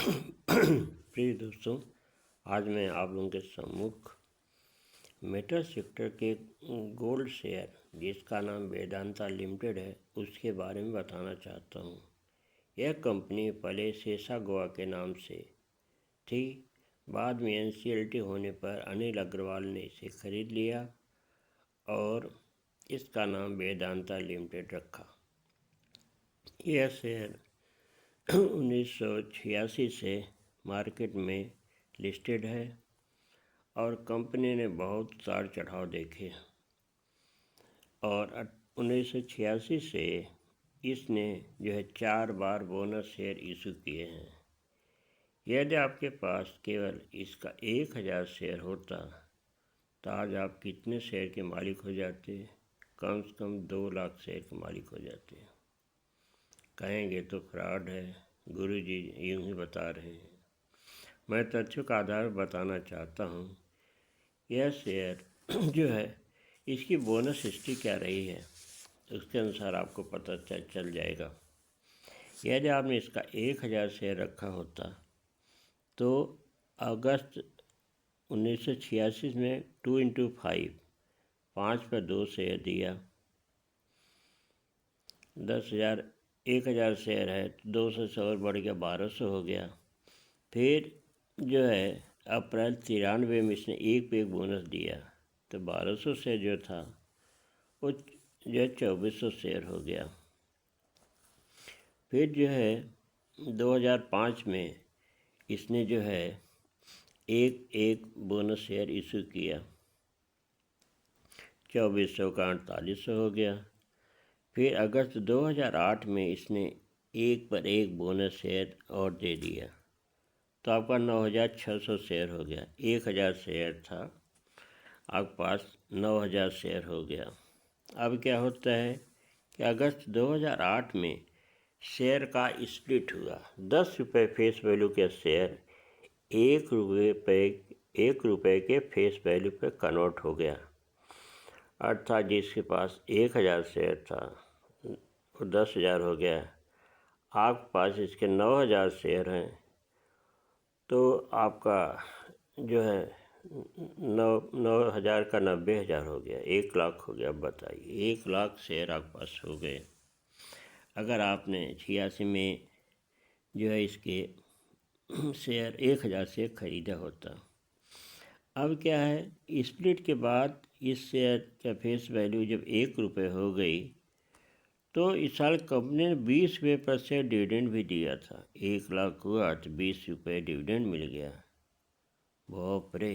प्रिय दोस्तों, आज मैं आप लोगों के सम्मुख मेटल सेक्टर के गोल्ड शेयर जिसका नाम वेदांता लिमिटेड है उसके बारे में बताना चाहता हूँ। यह कंपनी पहले शेषा गोवा के नाम से थी। बाद में एनसीएलटी होने पर अनिल अग्रवाल ने इसे खरीद लिया और इसका नाम वेदांता लिमिटेड रखा। यह शेयर 1986 से मार्केट में लिस्टेड है और कंपनी ने बहुत उतार चढ़ाव देखे और 1986 से इसने जो है 4 बार बोनस शेयर इशू किए हैं। यदि आपके पास केवल इसका 1000 शेयर होता तो आज आप कितने शेयर के मालिक हो जाते? कम से कम 2 लाख शेयर के मालिक हो जाते। कहेंगे तो फ्रॉड है, गुरुजी यूँ ही बता रहे हैं। मैं तथ्यों का आधार बताना चाहता हूँ। यह शेयर जो है इसकी बोनस हिस्ट्री क्या रही है उसके अनुसार आपको पता चल जाएगा। यदि आपने इसका 1000 शेयर रखा होता तो अगस्त 1986 में 2 × 5 पर 2 शेयर दिया। 10,000 शेयर है तो 200 से और बढ़ गया 1200 हो गया। फिर जो है अप्रैल 93 में इसने एक पे एक बोनस दिया तो 1200 शेयर जो था वो जो है 2400 शेयर हो गया। फिर जो है 2005 में इसने जो है एक बोनस शेयर इशू किया, 2400 का 4800 हो गया। फिर अगस्त 2008 में इसने एक पर एक बोनस शेयर और दे दिया तो आपका 9600 शेयर हो गया। 1000 शेयर था, आपके पास 9000 शेयर हो गया। अब क्या होता है कि अगस्त 2008 में शेयर का स्प्लिट हुआ। 10 रुपये फेस वैल्यू के शेयर 1 रुपये के फेस वैल्यू पे कन्वर्ट हो गया। अर्थात जिसके पास 1000 शेयर था वो 10,000 हो गया। आपके पास इसके 9000 शेयर हैं तो आपका जो है 9,000 का 90,000 हो गया, 1 लाख हो गया। अब बताइए 1 लाख शेयर आपके पास हो गए अगर आपने 86 में जो है इसके शेयर 1000 से खरीदा होता। अब क्या है, स्प्लिट के बाद इस शेयर का फेस वैल्यू जब 1 रुपये हो गई तो इस साल कंपनी ने 20 रुपये पर शेयर डिविडेंड भी दिया था। 1 लाख हुआ तो 20 रुपये डिविडेंड मिल गया। बाप रे,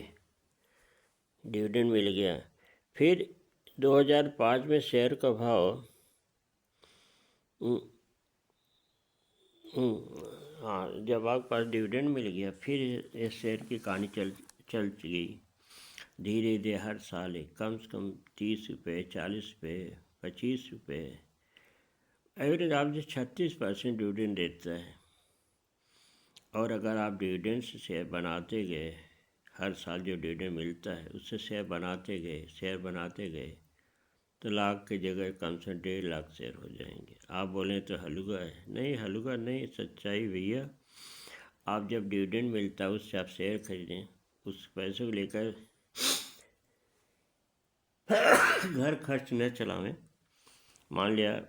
डिविडेंड मिल गया। फिर 2005 में शेयर का भाव हाँ, जब आपके पास डिविडेंड मिल गया फिर इस शेयर की कहानी चल गई। धीरे धीरे हर साल कम से कम 30 रुपये, 40 रुपये, 25 रुपये, एवरेज आप जो 36% डिविडेंड देता है। और अगर आप डिविडेंड से शेयर बनाते गए, हर साल जो डिविडेंड मिलता है उससे शेयर बनाते गए तो लाख की जगह कम से 1.5 लाख शेयर हो जाएंगे। आप बोलें तो हलुआ है, नहीं हलुआ नहीं, सच्चाई भैया। आप जब डिविडेंड मिलता है उससे आप शेयर खरीदें, उस पैसे को लेकर घर खर्च न चलावें। मान लिया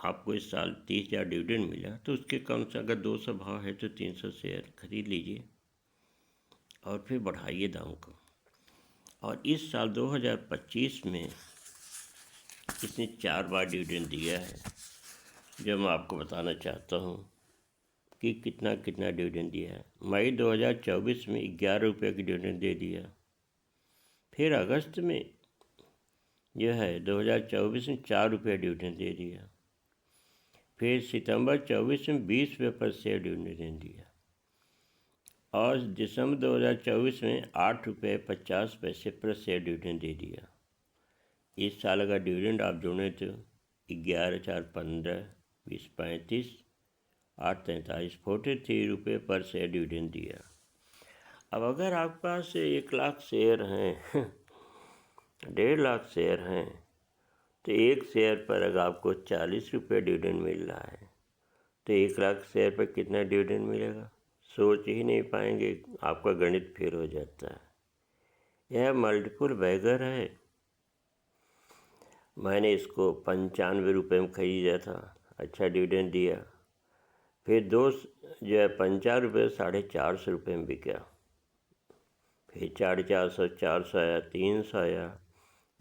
आपको इस साल 30,000 डिविडेंड मिला तो उसके कम से अगर 200 भाव है तो 300 शेयर खरीद लीजिए और फिर बढ़ाइए दाम को। और इस साल 2025 में इसने 4 बार डिविडेंड दिया है, जो मैं आपको बताना चाहता हूँ कि कितना डिविडेंड दिया है। मई 2024 में 11 रुपये की डिविडेंड दे दिया। फिर अगस्त में जो है 2024 में 4 रुपये डिविडेंड दे दिया। फिर सितंबर 24 में 20 रुपये पर शेयर डिविडेंड दिया और दिसंबर 2024 में 8 रुपये 50 पैसे पर शेयर डिविडेंड दे दिया। इस साल अगर डिविडेंड आप जोड़ें तो 11, 4, 15, 20, 35, 8, 43, 43 रुपये पर शेयर डिविडेंड दिया। अब अगर आपके पास 1 लाख शेयर हैं 1.5 लाख शेयर हैं तो एक शेयर पर अगर आपको 40 रुपये डिविडेंड मिल रहा है तो 1 लाख शेयर पर कितना डिविडेंड मिलेगा, सोच ही नहीं पाएंगे, आपका गणित फेल हो जाता है। यह मल्टीपल बैगर है। मैंने इसको 95 रुपये में ख़रीदा था, अच्छा डिविडेंड दिया। फिर जो है 55 रुपये 450 रुपये में बिका। फिर 450, 400 आया, 300 आया,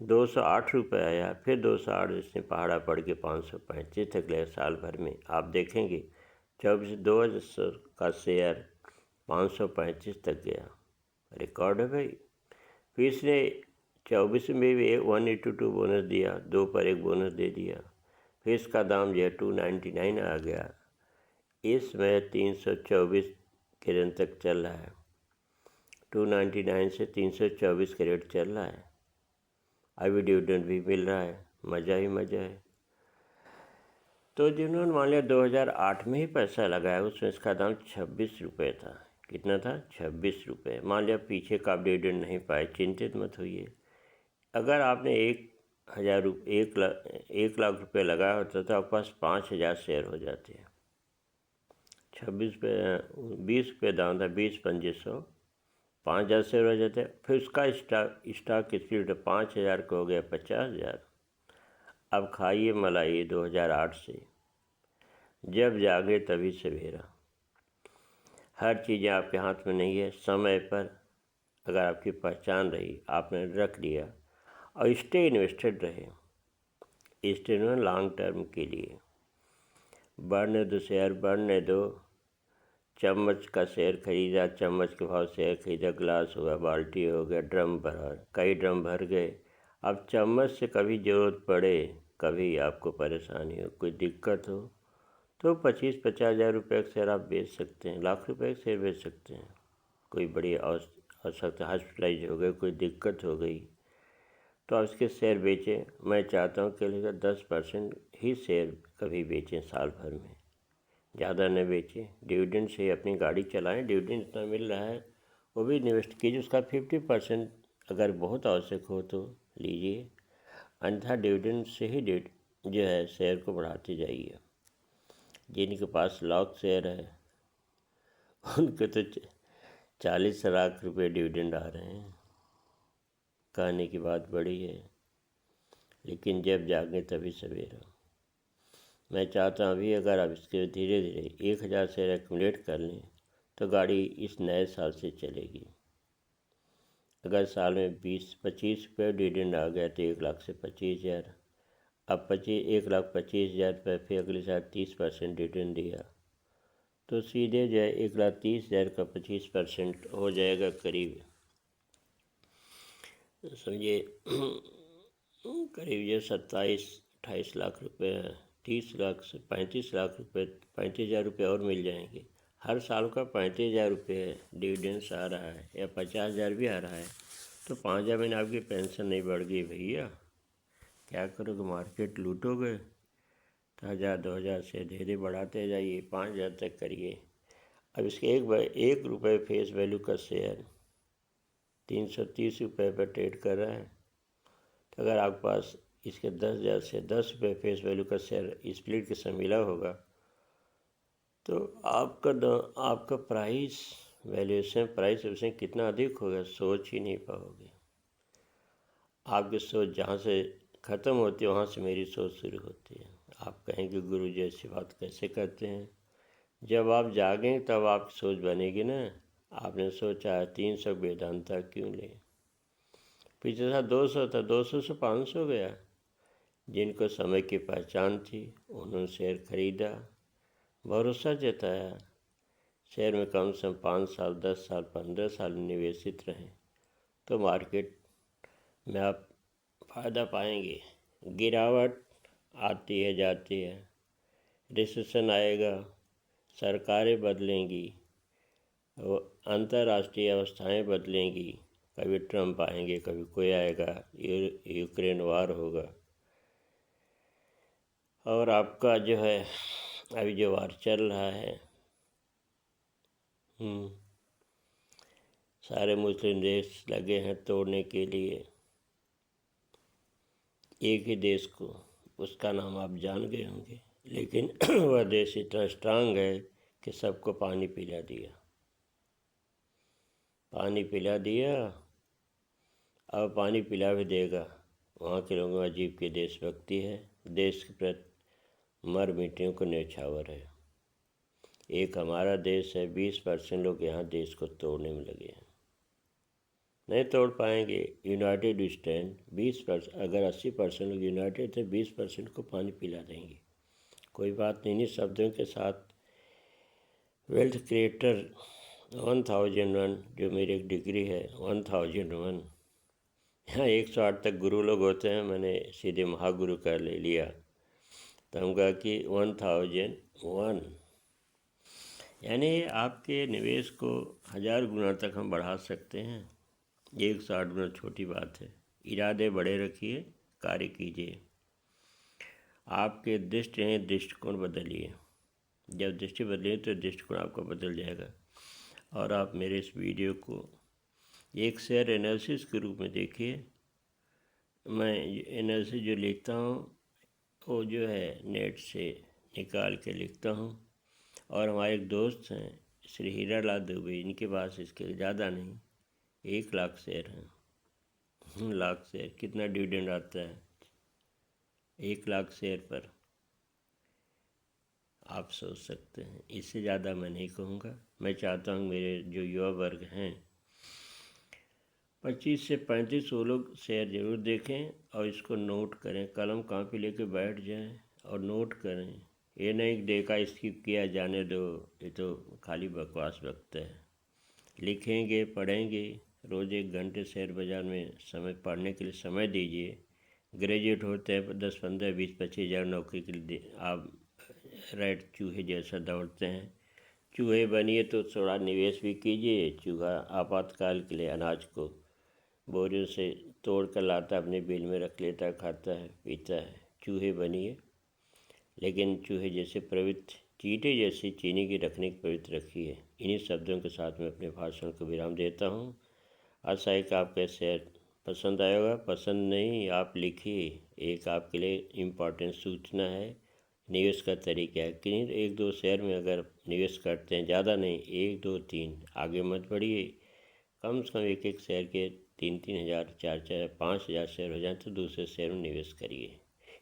208 रुपये आया, फिर 208, इसने पहाड़ा पड़ के 535 तक गया साल भर में। आप देखेंगे 24 का शेयर 535 तक गया, रिकॉर्ड है भाई। फिर इसने 24 में भी 1/2 बोनस दिया, 2 पर 1 बोनस दे दिया। फिर इसका दाम जो है 299 आ गया। इसमें 324 के रेट तक चल रहा है, 299 से 324 के रेट चल रहा है। अभी डिविडेंड भी मिल रहा है, मज़ा ही मज़ा है। तो जिन्होंने मान लिया 2008 में ही पैसा लगाया, उसमें इसका दाम 26 रुपये था। कितना था? 26 रुपये। मान लिया पीछे का आप डिविडेंड नहीं पाए, चिंतित मत होइए। अगर आपने 1 लाख रुपये लगाया होता तो आपके पास 5,000 शेयर हो जाते हैं। 26 पे 20 रुपये दाम था, 20 पंजे 100, 5,000 शेयर हो जाते। फिर उसका स्टॉक स्प्लिट 5,000 का हो गया 50,000। अब खाइए मलाई 2008 से, जब जागे तभी सवेरा। हर चीज़ें आपके हाथ में नहीं है। समय पर अगर आपकी पहचान रही, आपने रख लिया और स्टे इन्वेस्टेड रहे, स्टे लॉन्ग टर्म के लिए। बढ़ने दो शेयर, बढ़ने दो। चम्मच का शेयर खरीदा, चम्मच के भाव शेयर खरीदा, गिलास हुआ, बाल्टी हो गया, ड्रम भरा, कई ड्रम भर गए। अब चम्मच से कभी ज़रूरत पड़े, कभी आपको परेशानी हो, कोई दिक्कत हो, तो 25-50 हज़ार रुपये का शेयर आप बेच सकते हैं, लाख रुपए का शेयर बेच सकते हैं। कोई बड़ी आवश्यकता, हॉस्पिटलाइज हो गई, कोई दिक्कत हो गई, तो आप इसके शेयर बेचें। मैं चाहता हूँ कि लगभग 10% ही शेयर कभी बेचें साल भर में, ज़्यादा न बेचें। डिविडेंड से अपनी गाड़ी चलाएं, डिविडेंड इतना मिल रहा है वो भी इन्वेस्ट कीजिए। उसका 50% अगर बहुत आवश्यक हो तो लीजिए, अन्यथा डिविडेंड से ही जो है शेयर को बढ़ाते जाइए। जिनके पास लॉक शेयर है उनके तो 40 लाख रुपये डिविडेंड आ रहे हैं। कहने की बात बड़ी है, लेकिन जब जागे तभी सवेरा। मैं चाहता हूँ अभी अगर आप इसके धीरे धीरे 1,000 शेयर एक्यूमुलेट कर लें तो गाड़ी इस नए साल से चलेगी। अगर साल में 20-25 रुपये डिविडेंड आ गया तो 1 लाख से 25,000। अब 1,25,000 रुपये, फिर अगले साल 30% डिविडेंड दिया तो सीधे जो है 1,30,000 का 25% हो जाएगा करीब, समझिए करीब ये 27-28 लाख रुपये है। 30 लाख से 35 लाख रुपये, 35,000 रुपये और मिल जाएंगे। हर साल का 35,000 रुपये डिविडेंड्स आ रहा है, या 50,000 भी आ रहा है, तो 5,000 महीने आपकी पेंशन नहीं बढ़ गई भैया, क्या करोगे? मार्केट लूटोगे? तो 1,000-2,000 से धीरे बढ़ाते जाइए, 5,000 तक करिए। अब इसके 1 रुपये फेस वैल्यू का शेयर 330 रुपये पर ट्रेड कर रहा है, तो अगर आपके पास इसके 10,000 से 10 रुपये फेस वैल्यू का शेयर स्प्लिट के समय मिला होगा तो आपका प्राइस उससे कितना अधिक होगा, सोच ही नहीं पाओगे। आपकी सोच जहाँ से ख़त्म होती है वहाँ से मेरी सोच शुरू होती है। आप कहेंगे गुरु जी ऐसी बात कैसे करते हैं? जब आप जागेंगे तब आपकी सोच बनेगी ना। आपने सोचा 300 वेदांता क्यों ले, पीछे था 200 था, 200 से 500 गया। जिनको समय की पहचान थी उन्होंने शेयर खरीदा, भरोसा जताया, शेयर में कम से कम 5 साल, 10 साल, 15 साल निवेशित रहें तो मार्केट में आप फ़ायदा पाएंगे। गिरावट आती है जाती है, रिसेशन आएगा, सरकारें बदलेंगी, अंतर्राष्ट्रीय अवस्थाएं बदलेंगी, कभी ट्रंप आएंगे, कभी कोई आएगा, यूक्रेन वार होगा, और आपका जो है अभी जो वार चल रहा है, सारे मुस्लिम देश लगे हैं तोड़ने के लिए एक ही देश को, उसका नाम आप जान गए होंगे, लेकिन वह देश इतना स्ट्रांग है कि सबको पानी पिला दिया, पानी पिला दिया। अब पानी पिला भी देगा। वहाँ के लोगों में अजीब की देशभक्ति है, देश के प्रति मर मिट्टियों को न्यौछावर है। एक हमारा देश है, 20% लोग यहाँ देश को तोड़ने में लगे हैं। नहीं तोड़ पाएंगे। यूनाइटेड स्टैंड 20%, अगर 80% लोग यूनाइटेड थे, 20% को पानी पिला देंगे। कोई बात नहीं। शब्दों के साथ वेल्थ क्रिएटर 1001, जो मेरी एक डिग्री है 1001, यहाँ 108 तक गुरु लोग होते हैं, मैंने सीधे महागुरु का ले लिया। तो हम कहा कि 1001, यानी आपके निवेश को 1000 गुना तक हम बढ़ा सकते हैं। 108 गुना छोटी बात है। इरादे बड़े रखिए, कार्य कीजिए। आपके दृष्टिकोण बदलिए। जब दृष्टि बदलिए तो दृष्टिकोण आपका बदल जाएगा। और आप मेरे इस वीडियो को एक शेयर एनालिसिस के रूप में देखिए। मैं एनालिसिस जो लिखता हूँ वो जो है नेट से निकाल के लिखता हूँ। और हमारे एक दोस्त हैं श्री हीरा लाल दुबे, इनके पास इसके ज़्यादा नहीं 1 लाख शेयर हैं। लाख शेयर कितना डिविडेंड आता है 1 लाख शेयर पर, आप सोच सकते हैं। इससे ज़्यादा मैं नहीं कहूँगा। मैं चाहता हूँ मेरे जो युवा वर्ग हैं 25 से 35 वो लोग शेयर ज़रूर देखें और इसको नोट करें। कलम कापी लेके बैठ जाएं और नोट करें। ये नहीं देखा स्किप किया जाने दो, ये तो खाली बकवास वक्त है। लिखेंगे, पढ़ेंगे, रोज़ 1 घंटे शेयर बाज़ार में समय पढ़ने के लिए समय दीजिए। ग्रेजुएट होते हैं 10, 15, 20, 25 हज़ार नौकरी के लिए आप रेड चूहे जैसा दौड़ते हैं। चूहे बनिए तो थोड़ा निवेश भी कीजिए। चूहा आपातकाल के लिए अनाज को बोरियों से तोड़ कर लाता, अपने बिल में रख लेता, खाता है, पीता है। चूहे बनिए, लेकिन चूहे जैसे प्रवृत्ति, चींटे जैसी चीनी की रखने की प्रवृत्ति रखिए। इन्हीं शब्दों के साथ मैं अपने भाषण को विराम देता हूँ। आशा है कि आपका शेयर पसंद आएगा। पसंद नहीं, आप लिखिए। एक आपके लिए इम्पॉर्टेंट सूचना है, निवेश का तरीका है कि 1-2 शेयर में अगर निवेश करते हैं, ज़्यादा नहीं, 1, 2, 3, आगे मत बढ़िए। कम से कम एक शेयर के 3-3 हज़ार, 4-4, 5,000 शेयर हो जाए तो दूसरे शेयर में निवेश करिए।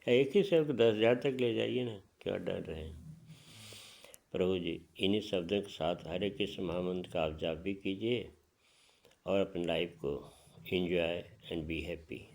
या एक ही शेयर को 10,000 तक ले जाइए ना, क्या डर रहे हैं। प्रभु जी, इन्हीं शब्दों के साथ हरे कृष्ण महामंत्र का आप जाप भी कीजिए और अपनी लाइफ को एंजॉय एंड बी हैप्पी।